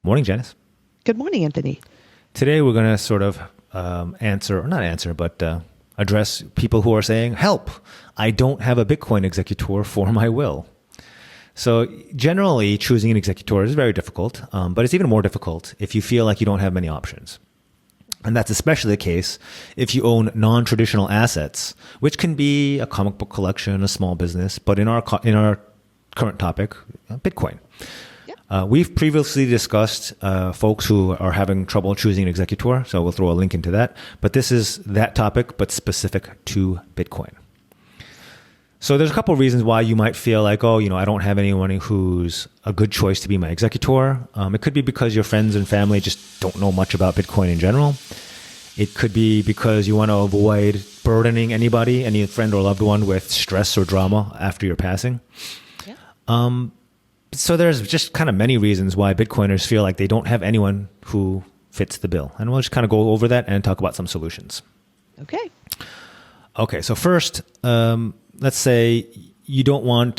Morning, Janice. Good morning, Anthony. Today we're going to sort of answer, or not answer, but address people who are saying, help, I don't have a Bitcoin executor for my will. So generally, choosing an executor is very difficult, but it's even more difficult if you feel like you don't have many options. And that's especially the case if you own non-traditional assets, which can be a comic book collection, a small business, but in our current topic, Bitcoin. We've previously discussed folks who are having trouble choosing an executor, so we'll throw a link into that. But this is that topic, but specific to Bitcoin. So there's a couple of reasons why you might feel like, I don't have anyone who's a good choice to be my executor. It could be because your friends and family just don't know much about Bitcoin in general. It could be because you want to avoid burdening anybody, any friend or loved one, with stress or drama after your passing. Yeah. So there's just kind of many reasons why Bitcoiners feel like they don't have anyone who fits the bill. And we'll just kind of go over that and talk about some solutions. Okay, so first, let's say you don't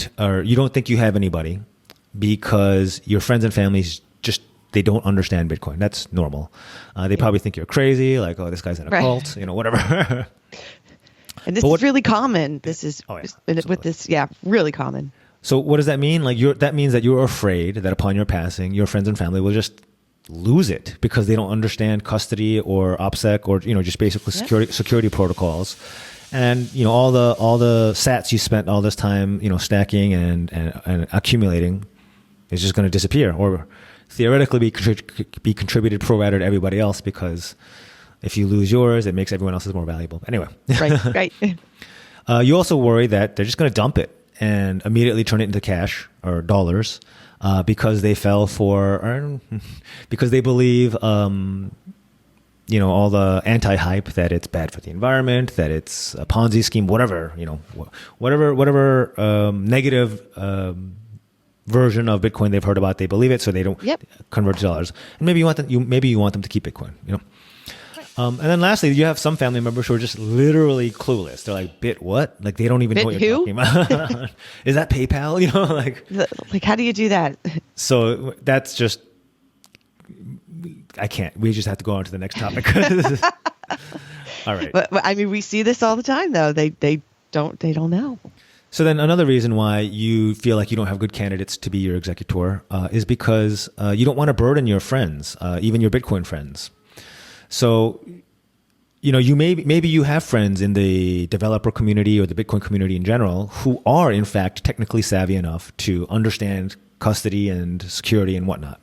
think you have anybody because your friends and families they don't understand Bitcoin. That's normal. They probably think you're crazy, like, this guy's in a cult, whatever. And this is really common. This is, really common. So what does that mean? That means that you're afraid that upon your passing, your friends and family will just lose it because they don't understand custody or OPSEC or, just basically security protocols. And, all the sats you spent all this time, stacking and accumulating is just going to disappear, or theoretically be contributed pro rata to everybody else, because if you lose yours, it makes everyone else's more valuable. Anyway. Right. You also worry that they're just going to dump it and immediately turn it into cash or dollars because they fell because they believe, all the anti-hype that it's bad for the environment, that it's a Ponzi scheme, whatever negative version of Bitcoin they've heard about, they believe it, so they don't convert to dollars. And maybe you want them to keep Bitcoin, And then lastly, you have some family members who are just literally clueless. They're like, "Bit what?" Like they don't even know what you're talking about. Is that PayPal? Like how do you do that? So that's just, I can't. We just have to go on to the next topic. All right. But I mean, we see this all the time, though. They don't know. So then another reason why you feel like you don't have good candidates to be your executor is because you don't want to burden your friends, even your Bitcoin friends. So, maybe you have friends in the developer community or the Bitcoin community in general who are, in fact, technically savvy enough to understand custody and security and whatnot.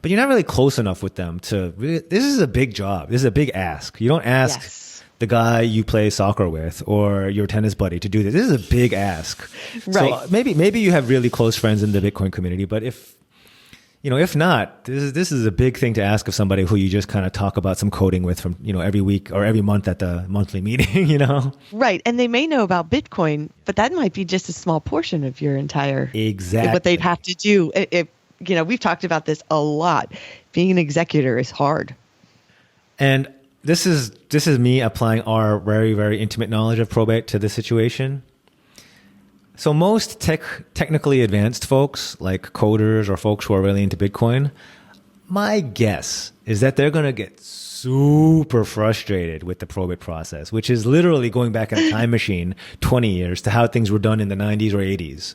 But you're not really close enough with them to really, this is a big job. This is a big ask. You don't ask the guy you play soccer with or your tennis buddy to do this. This is a big ask. Right. So maybe you have really close friends in the Bitcoin community, but if not, this is a big thing to ask of somebody who you just kind of talk about some coding with from, every week or every month at the monthly meeting, Right. And they may know about Bitcoin, but that might be just a small portion of your entire, what they'd have to do. We've talked about this a lot. Being an executor is hard. And this is me applying our very, very intimate knowledge of probate to this situation. So most technically advanced folks, like coders or folks who are really into Bitcoin, my guess is that they're going to get super frustrated with the probate process, which is literally going back in a time machine 20 years to how things were done in the 90s or 80s.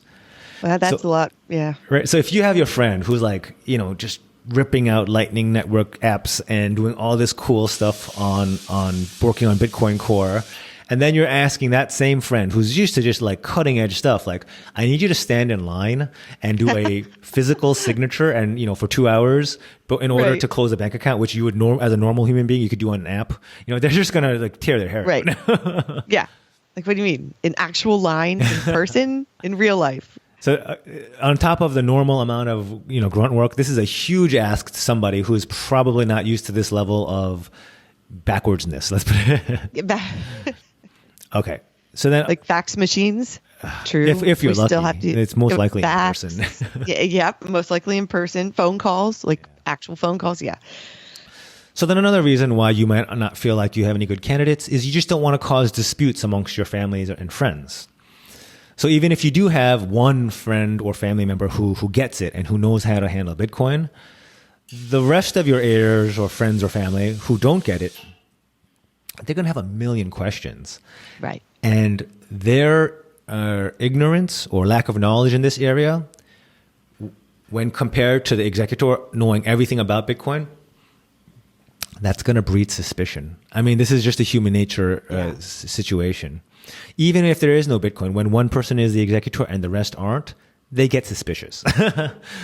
Well, that's a lot, yeah. Right. So if you have your friend who's like, just ripping out Lightning Network apps and doing all this cool stuff on working on Bitcoin Core, and then you're asking that same friend who's used to just like cutting edge stuff, like, I need you to stand in line and do a physical signature and, for 2 hours, but in order to close a bank account, which you would as a normal human being, you could do on an app, they're just going to like tear their hair out. Right. Yeah. Like, what do you mean? An actual line in person in real life? So on top of the normal amount of, grunt work, this is a huge ask to somebody who's probably not used to this level of backwardsness. Let's put it. Okay. So then, like fax machines. True. If you're lucky, it's most likely fax, in person. yeah, most likely in person. Phone calls, like actual phone calls. Yeah. So then another reason why you might not feel like you have any good candidates is you just don't want to cause disputes amongst your families and friends. So even if you do have one friend or family member who gets it and who knows how to handle Bitcoin, the rest of your heirs or friends or family who don't get it, they're going to have a million questions. Right. And their ignorance or lack of knowledge in this area, when compared to the executor knowing everything about Bitcoin, that's going to breed suspicion. I mean, this is just a human nature situation. Even if there is no Bitcoin, when one person is the executor and the rest aren't, they get suspicious.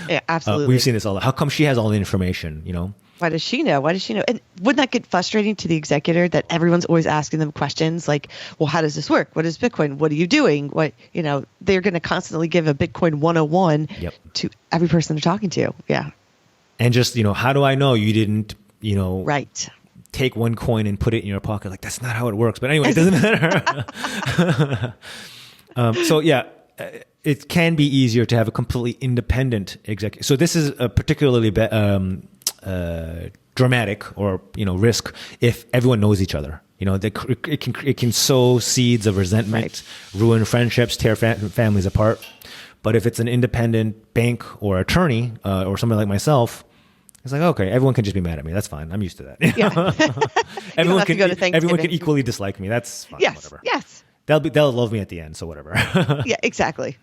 Yeah, absolutely. We've seen this all. How come she has all the information, you know? Why does she know? Why does she know? And wouldn't that get frustrating to the executor that everyone's always asking them questions like, well, how does this work? What is Bitcoin? What are you doing? What, you know, they're going to constantly give a Bitcoin 101 to every person they're talking to. Yeah. And just, you know, how do I know you didn't, you know, take one coin and put it in your pocket? Like, that's not how it works. But anyway, it doesn't matter. So yeah, it can be easier to have a completely independent executive. So this is a particularly dramatic or, you know, risk if everyone knows each other. You know, it can sow seeds of resentment, ruin friendships, tear families apart. But if it's an independent bank or attorney or somebody like myself, it's like, okay, everyone can just be mad at me. That's fine. I'm used to that. Yeah. everyone can equally dislike me. That's fine. Yes. Whatever. Yes. They'll love me at the end. So whatever. Yeah, exactly.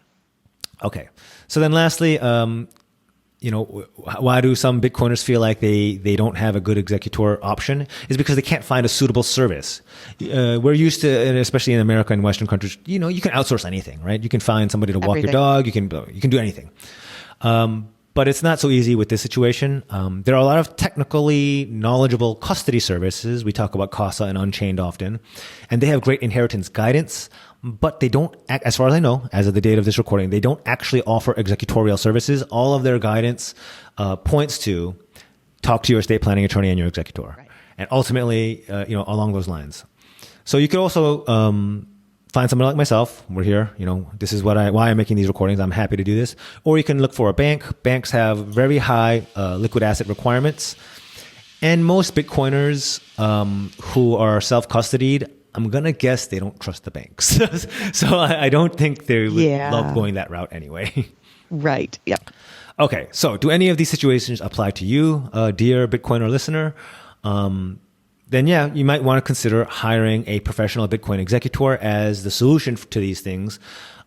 Okay. So then lastly, you know, why do some Bitcoiners feel like they don't have a good executor option? Is because they can't find a suitable service. We're used to, and especially in America and Western countries, you know, you can outsource anything, right? You can find somebody to walk your dog. You can do anything. But it's not so easy with this situation. There are a lot of technically knowledgeable custody services. We talk about CASA and Unchained often, and they have great inheritance guidance, but they don't, as far as I know, as of the date of this recording, they don't actually offer executorial services. All of their guidance points to talk to your estate planning attorney and your executor. Right. And ultimately, you know, along those lines. So you could also find somebody like myself. We're here. You know, this is why I'm making these recordings. I'm happy to do this. Or you can look for a bank. Banks have very high liquid asset requirements. And most Bitcoiners who are self-custodied, I'm going to guess they don't trust the banks. So I don't think they would love going that route anyway. Right. Yep. Okay. So do any of these situations apply to you, dear Bitcoiner listener? Then yeah, you might want to consider hiring a professional Bitcoin executor as the solution to these things.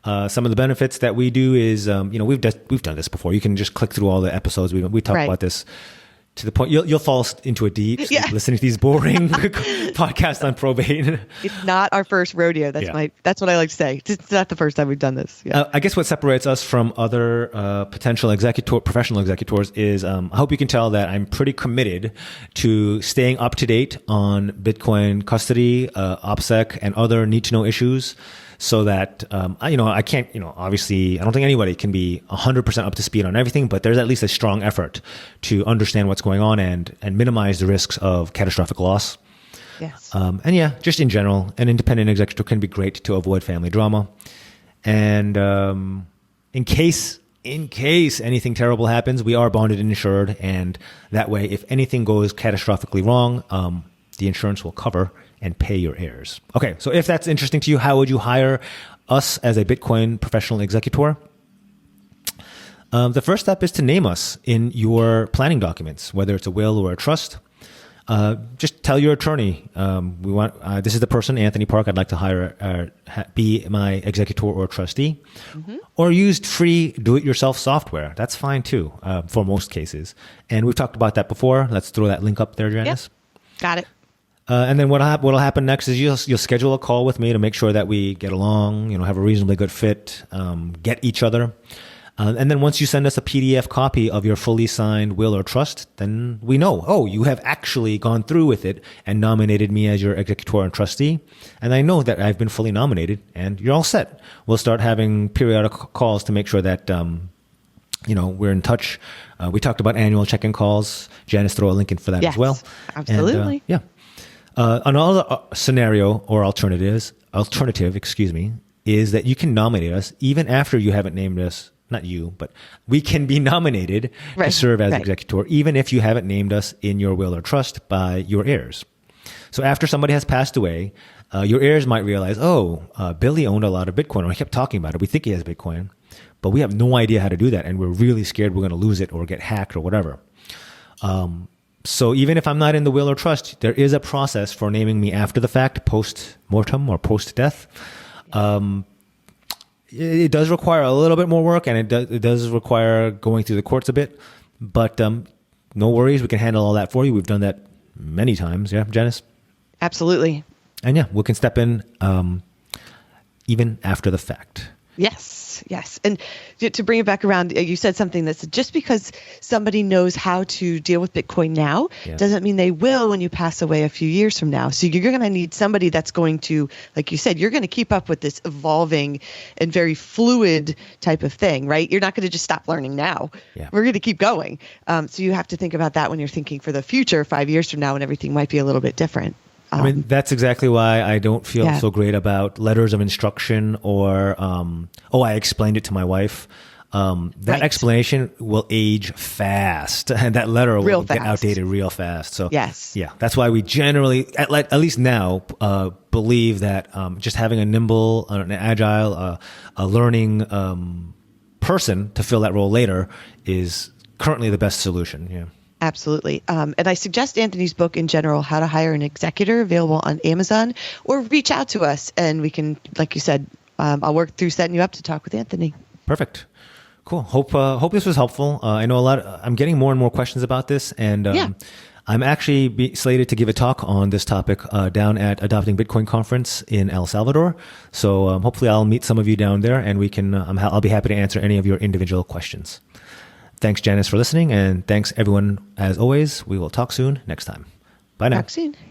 Some of the benefits that we do is, you know, we've done this before. You can just click through all the episodes. We talk about this to the point you'll fall into a deep sleep listening to these boring podcasts on probate. It's not our first rodeo. That's what I like to say. It's not the first time we've done this. Yeah. I guess what separates us from other potential professional executors is I hope you can tell that I'm pretty committed to staying up to date on Bitcoin custody, OPSEC, and other need to know issues. So that, you know, I can't, you know, obviously, I don't think anybody can be 100% up to speed on everything, but there's at least a strong effort to understand what's going on and minimize the risks of catastrophic loss. Yes. And yeah, just in general, an independent executor can be great to avoid family drama. And in case anything terrible happens, we are bonded and insured. And that way, if anything goes catastrophically wrong, the insurance will cover and pay your heirs. Okay, so if that's interesting to you, how would you hire us as a Bitcoin professional executor? The first step is to name us in your planning documents, whether it's a will or a trust. Just tell your attorney, this is the person, Anthony Park, I'd like to hire, be my executor or trustee. Mm-hmm. Or use free do-it-yourself software. That's fine too, for most cases. And we've talked about that before. Let's throw that link up there, Janice. Yep. Got it. And then what'll happen next is you'll schedule a call with me to make sure that we get along, you know, have a reasonably good fit, get each other. And then once you send us a PDF copy of your fully signed will or trust, then we know, oh, you have actually gone through with it and nominated me as your executor and trustee. And I know that I've been fully nominated and you're all set. We'll start having periodic calls to make sure that, you know, we're in touch. We talked about annual check-in calls. Janice, throw a link in for that as well. Absolutely. And, yeah. Another scenario or alternative, is that you can nominate us even after you haven't named us. Not you, but we can be nominated to serve as executor, even if you haven't named us in your will or trust by your heirs. So after somebody has passed away, your heirs might realize, Billy owned a lot of Bitcoin, or he kept talking about it. We think he has Bitcoin, but we have no idea how to do that, and we're really scared we're going to lose it or get hacked or whatever. So even if I'm not in the will or trust, there is a process for naming me after the fact, post-mortem or post-death. It does require a little bit more work, and it does require going through the courts a bit. But no worries, we can handle all that for you. We've done that many times, yeah, Janice? Absolutely. And yeah, we can step in even after the fact. Yes. And to bring it back around, you said something that's just because somebody knows how to deal with Bitcoin now doesn't mean they will when you pass away a few years from now. So you're going to need somebody that's going to, like you said, you're going to keep up with this evolving and very fluid type of thing, right? You're not going to just stop learning now. Yeah. We're going to keep going. So you have to think about that when you're thinking for the future, 5 years from now, when everything might be a little bit different. I mean, that's exactly why I don't feel so great about letters of instruction or, I explained it to my wife. That explanation will age fast, and that letter will get outdated real fast. So, yeah, that's why we generally, at least now, believe that just having a nimble, an agile, a learning person to fill that role later is currently the best solution. Yeah. Absolutely. And I suggest Anthony's book in general, How to Hire an Executor, available on Amazon, or reach out to us and we can, like you said, I'll work through setting you up to talk with Anthony. Perfect. Cool. Hope this was helpful. I know I'm getting more and more questions about this, and I'm actually slated to give a talk on this topic down at Adopting Bitcoin Conference in El Salvador. So hopefully I'll meet some of you down there, and we can. I'll be happy to answer any of your individual questions. Thanks, Janice, for listening, and thanks, everyone, as always. We will talk soon next time. Bye now. Talk soon.